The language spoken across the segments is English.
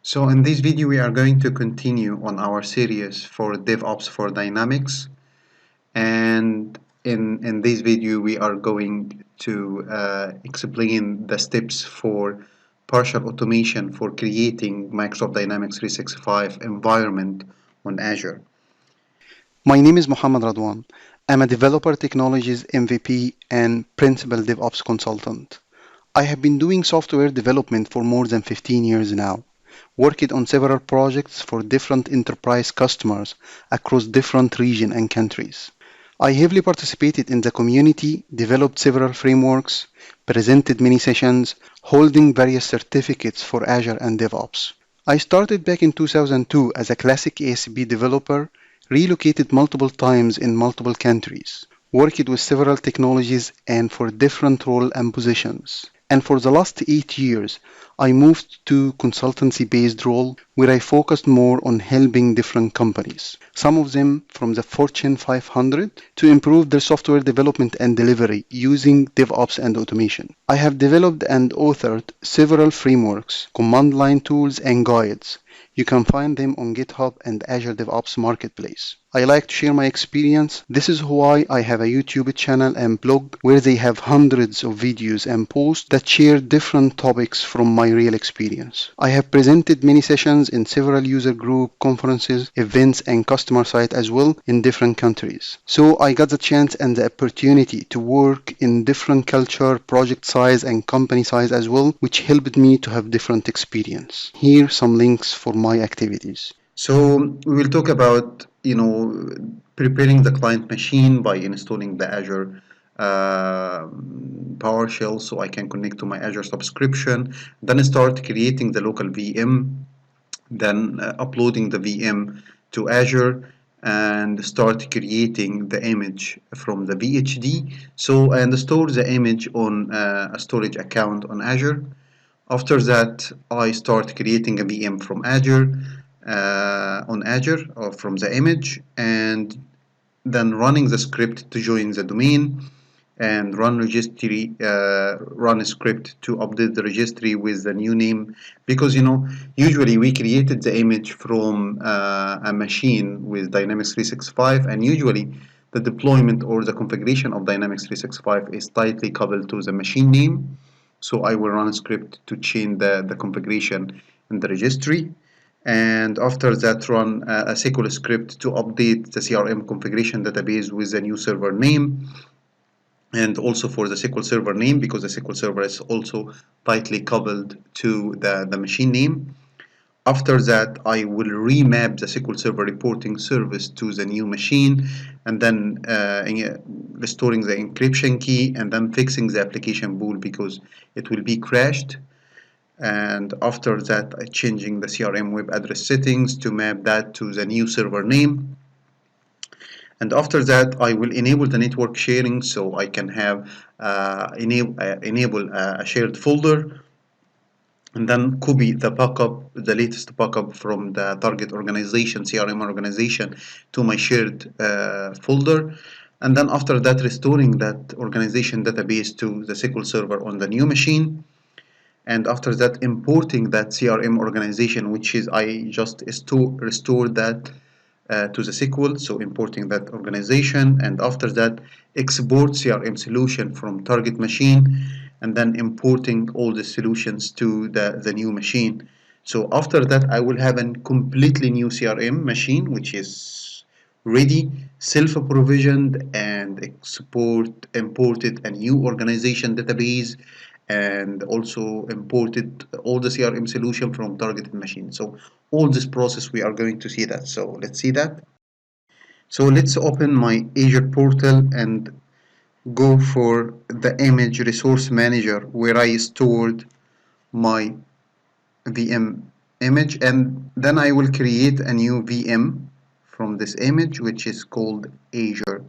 So in this video we are going to continue on our series for DevOps for Dynamics, and in this video we are going to explain the steps for partial automation for creating Microsoft Dynamics 365 environment on Azure. My name is Mohammed Radwan. I'm a developer technologies MVP and principal DevOps consultant. I have been doing software development for more than 15 years now, working on several projects for different enterprise customers across different regions and countries. I heavily participated in the community, developed several frameworks, presented many sessions, holding various certificates for Azure and DevOps. I started back in 2002 as a classic ASP developer, relocated multiple times in multiple countries, worked with several technologies and for different roles and positions. And for the last 8 years, I moved to consultancy-based role where I focused more on helping different companies, some of them from the Fortune 500, to improve their software development and delivery using DevOps and automation. I have developed and authored several frameworks, command line tools, and guides. You can find them on GitHub and Azure DevOps Marketplace. I like to share my experience. This is why I have a YouTube channel and blog where they have hundreds of videos and posts that share different topics from my real experience. I have presented many sessions in several user group conferences, events, and customer site as well in different countries. So I got the chance and the opportunity to work in different culture, project size, and company size as well, which helped me to have different experience. Here some links for my activities. So we will talk about preparing the client machine by installing the Azure PowerShell so I can connect to my Azure subscription, then start creating the local VM, then uploading the VM to Azure and start creating the image from the VHD, and store the image on a storage account on Azure. After that, I start creating a VM from Azure on Azure or from the image, and then running the script to join the domain and run registry, run a script to update the registry with the new name, because usually we created the image from a machine with Dynamics 365, and usually the deployment or the configuration of Dynamics 365 is tightly coupled to the machine name. So I will run a script to change the configuration in the registry, and after that run a SQL script to update the CRM configuration database with the new server name, and also for the SQL Server name, because the SQL Server is also tightly coupled to the machine name. After that, I will remap the SQL Server reporting service to the new machine, and then restoring the encryption key, and then fixing the application bool because it will be crashed. And after that, changing the CRM web address settings to map that to the new server name. And after that, I will enable the network sharing so I can have enable a shared folder, and then copy the latest backup from the target organization, CRM organization, to my shared folder. And then after that, restoring that organization database to the SQL Server on the new machine. And after that, importing that CRM organization, which is I just restored that to the SQL, so importing that organization, and after that export CRM solution from target machine, and then importing all the solutions to the new machine. So after that, I will have a completely new CRM machine, which is ready, self-provisioned, and imported a new organization database, and also imported all the CRM solution from targeted machine. So all this process we are going to see that. So let's see that. So let's open my Azure portal and go for the image resource manager where I stored my VM image, and then I will create a new VM from this image, which is called Azure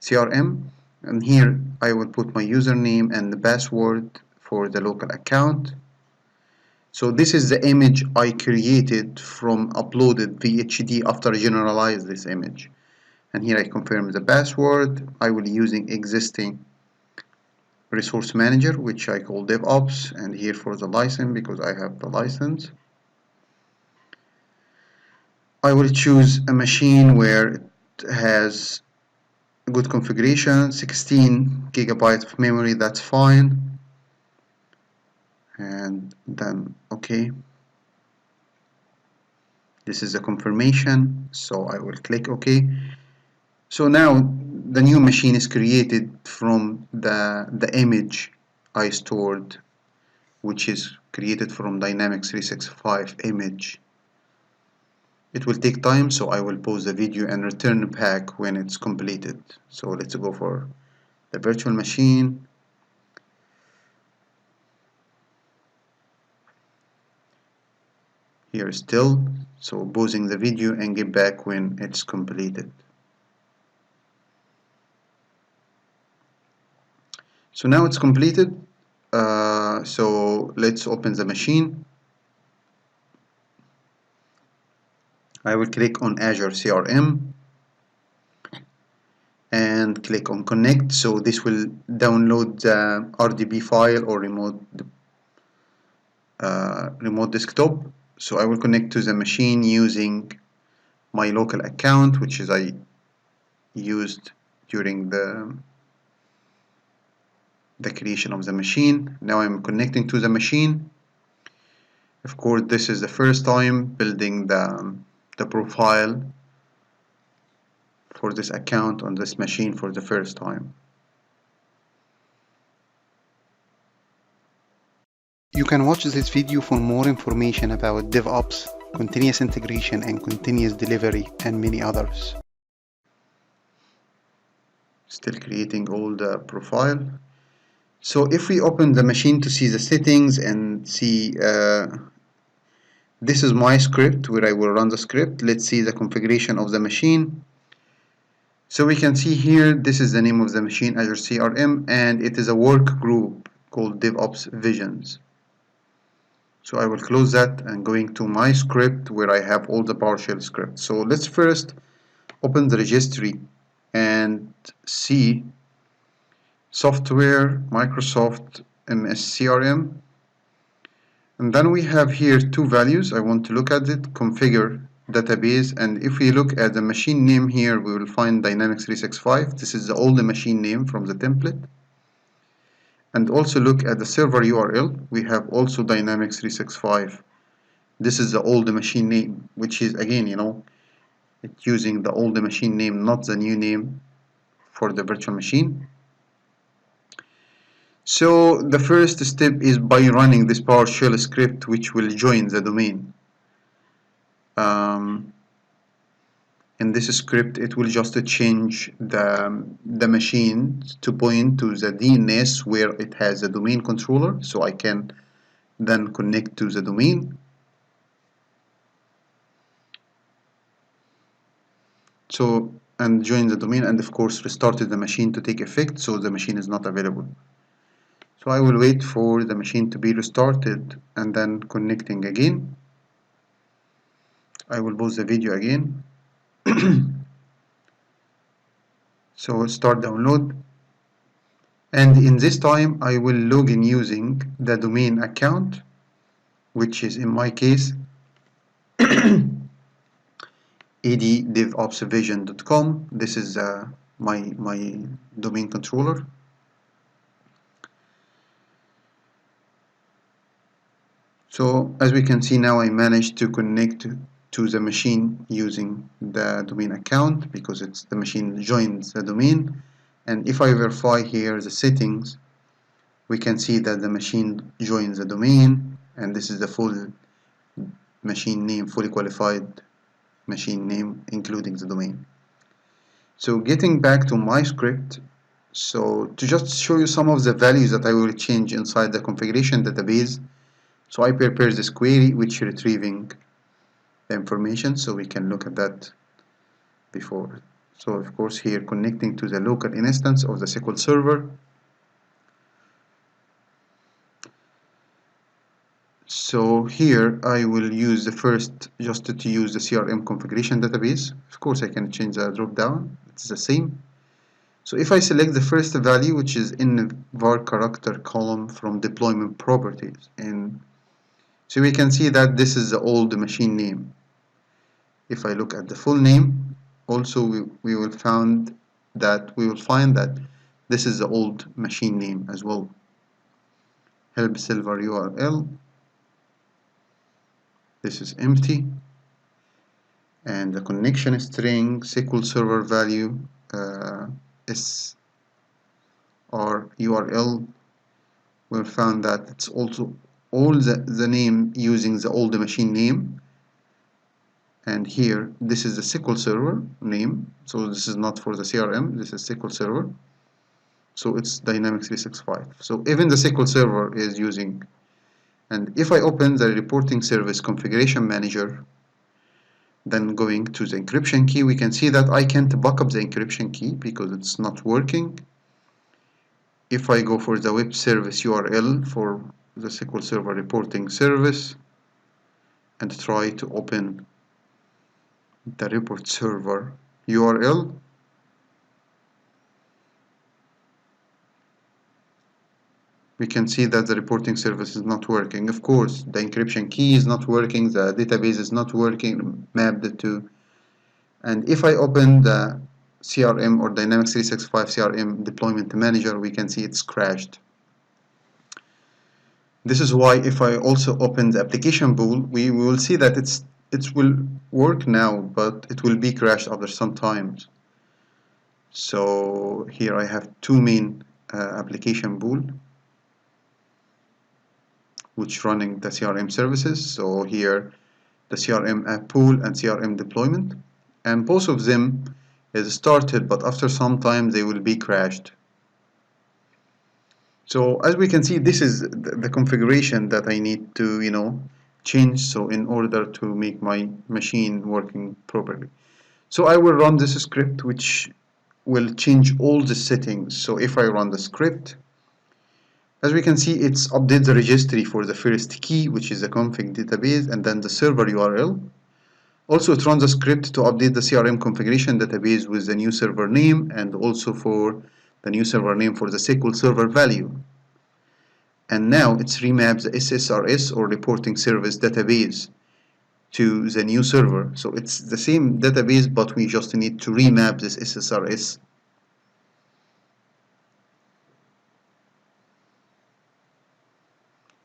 CRM. And here I will put my username and the password for the local account. So this is the image I created from uploaded VHD after I generalize this image. And here I confirm the password. I will be using existing resource manager, which I call DevOps, and here for the license because I have the license. I will choose a machine where it has a good configuration, 16 gigabytes of memory, that's fine. And then OK. This is a confirmation, so I will click OK. So now the new machine is created from the image I stored, which is created from Dynamics 365 image. It will take time, so I will pause the video and return back when it's completed. So let's go for the virtual machine. Here still, so pausing the video and get back when it's completed. So now it's completed. So let's open the machine. I will click on Azure CRM and click on connect. So this will download the RDB file or remote desktop. So I will connect to the machine using my local account, which is I used during the creation of the machine. Now I'm connecting to the machine. Of course, this is the first time building the profile for this account on this machine for the first time. You can watch this video for more information about DevOps, continuous integration and continuous delivery, and many others. Still creating all the profile. So if we open the machine to see the settings and see this is my script where I will run the script. Let's see the configuration of the machine. So we can see here, this is the name of the machine, Azure CRM, and it is a work group called DevOps Visions. So I will close that and going to my script where I have all the PowerShell scripts. So let's first open the registry and see software, Microsoft MS CRM. And then we have here two values. I want to look at it, configure database, and if we look at the machine name here, we will find Dynamics 365. This is the old machine name from the template. And also look at the server URL. We have also Dynamics 365. This is the old machine name, which is again, it's using the old machine name, not the new name for the virtual machine. So the first step is by running this PowerShell script, which will join the domain. In this script, it will just change the machine to point to the DNS where it has a domain controller, so I can then connect to the domain. So, and join the domain, and of course restarted the machine to take effect, so the machine is not available. So I will wait for the machine to be restarted and then connecting again. I will pause the video again. So start download, and in this time I will log in using the domain account, which is in my case addevopsvision.com. This is my domain controller. So as we can see now, I managed to connect to the machine using the domain account because it's the machine joins the domain. And if I verify here the settings, we can see that the machine joins the domain, and this is the full machine name, fully qualified machine name, including the domain. So getting back to my script, so to just show you some of the values that I will change inside the configuration database, so I prepare this query which retrieving the information, so we can look at that before. So of course here connecting to the local instance of the SQL Server. So here I will use the first just to use the CRM configuration database. Of course I can change the drop down, it's the same. So if I select the first value, which is in the var character column from deployment properties, and so we can see that this is the old machine name. If I look at the full name, also we will find that this is the old machine name as well. Help server URL, this is empty, and the connection string SQL Server value is or URL. We'll find that it's also all the name using the old machine name, and here this is the SQL Server name, so this is not for the CRM, this is SQL Server, so it's Dynamics 365. So even the SQL Server is using. And if I open the reporting service configuration manager, then going to the encryption key, we can see that I can't back up the encryption key because it's not working. If I go for the web service URL for the SQL Server reporting service and try to open the report server URL, we can see that the reporting service is not working. Of course, the encryption key is not working, the database is not working, mapped to. And if I open the CRM or Dynamics 365 CRM deployment manager, we can see it's crashed. This is why if I also open the application pool, we will see that it will work now, but it will be crashed after some time. So here I have two main application pool which running the CRM services. So here the CRM app pool and CRM deployment, and both of them is started, but after some time they will be crashed. So as we can see, this is the configuration that I need to change, so in order to make my machine working properly. So I will run this script which will change all the settings. So if I run the script, as we can see, it's update the registry for the first key, which is the config database, and then the server URL. Also, it runs a script to update the CRM configuration database with the new server name, and also for the new server name for the SQL Server value. And now it's remaps the SSRS or reporting service database to the new server. So it's the same database, but we just need to remap this SSRS.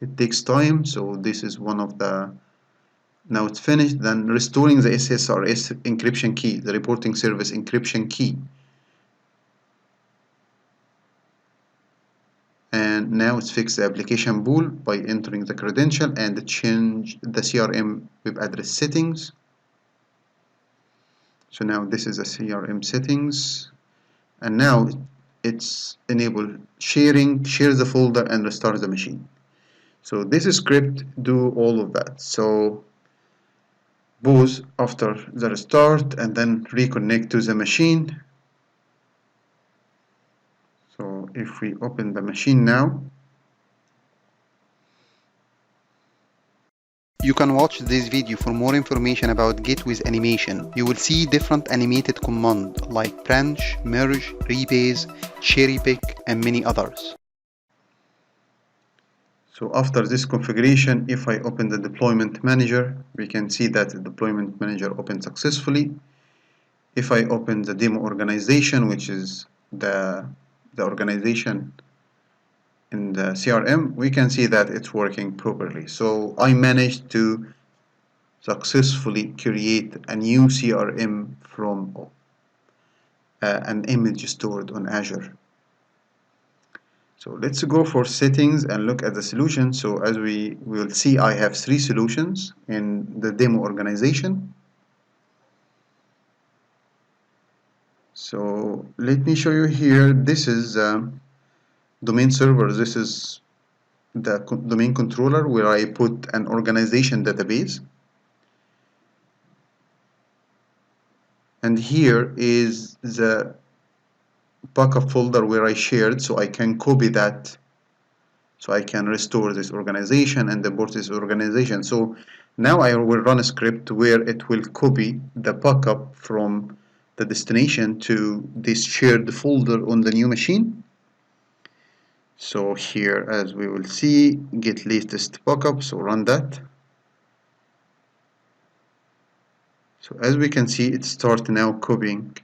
It takes time, so this is one of the. Now it's finished. Then restoring the SSRS encryption key, the reporting service encryption key. And now it's fixed the application pool by entering the credential and change the CRM web address settings. So now this is the CRM settings, and now it's enable sharing, share the folder and restart the machine. So this script do all of that. So pause after the restart and then reconnect to the machine. So if we open the machine now, You can watch this video for more information about Git with animation. You will see different animated commands like branch, merge, rebase, cherry pick, and many others. so after this configuration, if I open the deployment manager, we can see that the deployment manager opened successfully. If I open the demo organization, which is the organization in the CRM, we can see that it's working properly. So I managed to successfully create a new CRM from an image stored on Azure. So let's go for settings and look at the solution. So as we will see, I have three solutions in the demo organization. So let me show you here. This is domain server. This is the domain controller where I put an organization database. And here is the backup folder where I shared, so I can copy that, so I can restore this organization and import this organization. So now I will run a script where it will copy the backup from the destination to this shared folder on the new machine. So here, as we will see, get latest backup, so run that. So as we can see, it starts now copying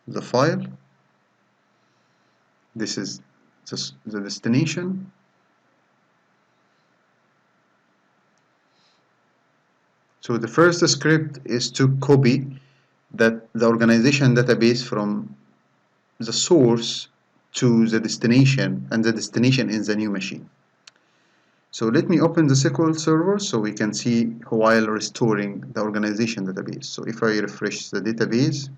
the file. This is the destination. So the first script is to copy that the organization database from the source to the destination, and the destination is the new machine. So let me open the SQL Server so we can see while restoring the organization database. So if I refresh the database,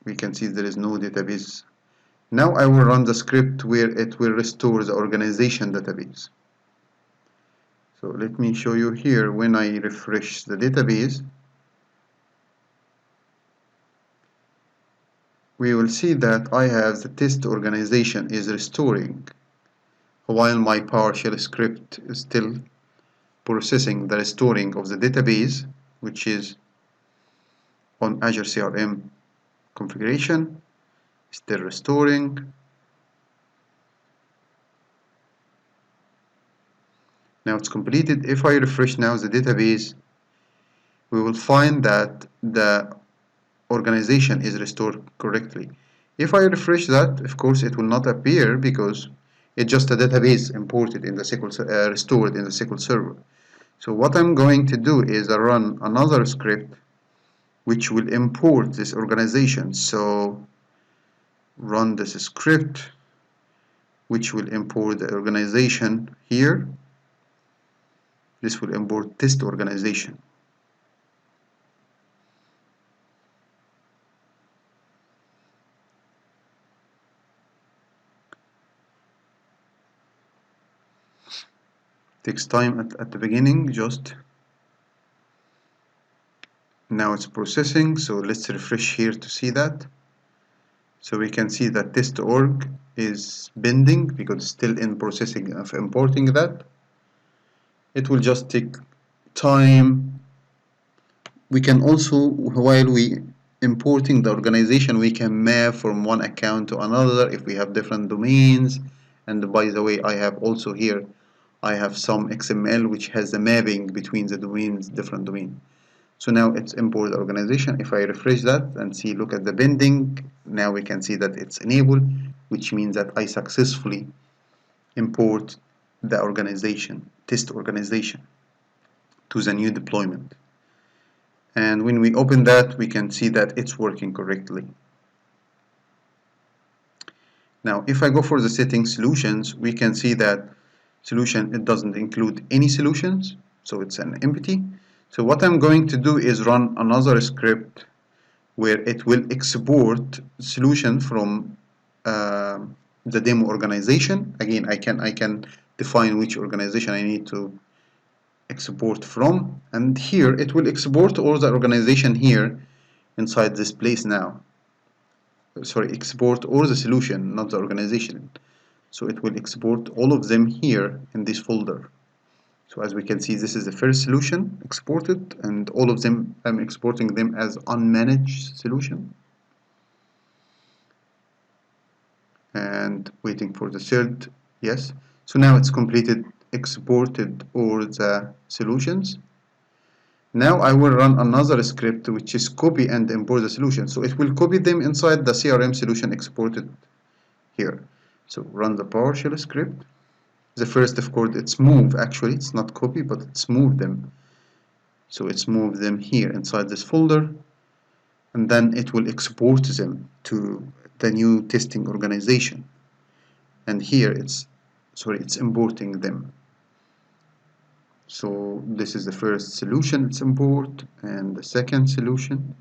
we can see there is no database. Now I will run the script where it will restore the organization database. So let me show you here. When I refresh the database, we will see that I have the test organization is restoring while my PowerShell script is still processing the restoring of the database, which is on Azure CRM configuration, still restoring. Now it's completed. If I refresh now the database, we will find that the organization is restored correctly. If I refresh that, of course it will not appear because it's just a database imported in the SQL, restored in the SQL Server. So what I'm going to do is run another script which will import this organization. So run this script which will import the organization here. This will import test organization. Takes time at the beginning, just now it's processing. So let's refresh here to see that. So we can see that test.org is pending because it's still in processing of importing that. It will just take time. We can also, while we importing the organization, we can map from one account to another if we have different domains. And by the way, I have also here, I have some XML which has the mapping between the domains, different domains. So now it's import organization. If I refresh that and see, look at the pending, now we can see that it's enabled, which means that I successfully import the organization, test organization, to the new deployment. And when we open that, we can see that it's working correctly. Now, if I go for the setting solutions, we can see that solution, it doesn't include any solutions, so it's an empty. So what I'm going to do is run another script where it will export solution from the demo organization. Again, I can define which organization I need to export from, and here it will export all the organization here inside this place now. Sorry, export all the solution, not the organization. So it will export all of them here in this folder. So as we can see, this is the first solution exported, and all of them, I'm exporting them as unmanaged solution. And waiting for the third, yes. So now it's completed, exported all the solutions. Now I will run another script which is copy and import the solution. So it will copy them inside the CRM solution exported here. So run the PowerShell script. The first, of course, it's move. Actually, it's not copy, but it's move them. So it's move them here inside this folder, and then it will export them to the new testing organization. And here it's importing them. So this is the first solution, it's import, and the second solution.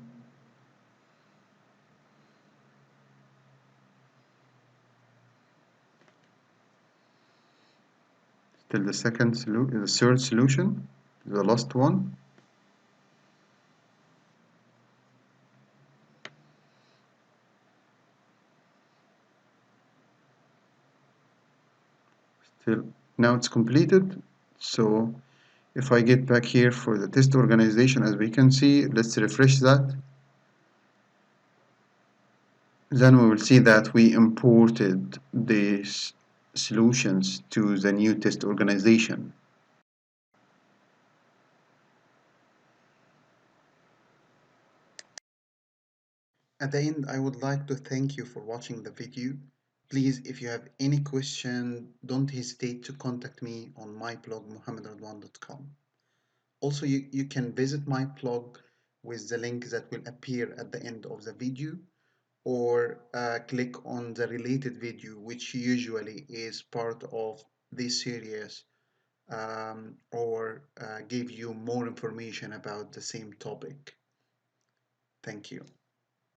Still the third solution, the last one. Still, now it's completed. So if I get back here for the test organization, as we can see, let's refresh that. Then we will see that we imported these solutions to the new test organization. At the end, I would like to thank you for watching the video. Please, if you have any question, don't hesitate to contact me on my blog mohammedradwan.com. Also, you can visit my blog with the link that will appear at the end of the video, or click on the related video, which usually is part of this series, or give you more information about the same topic. Thank you.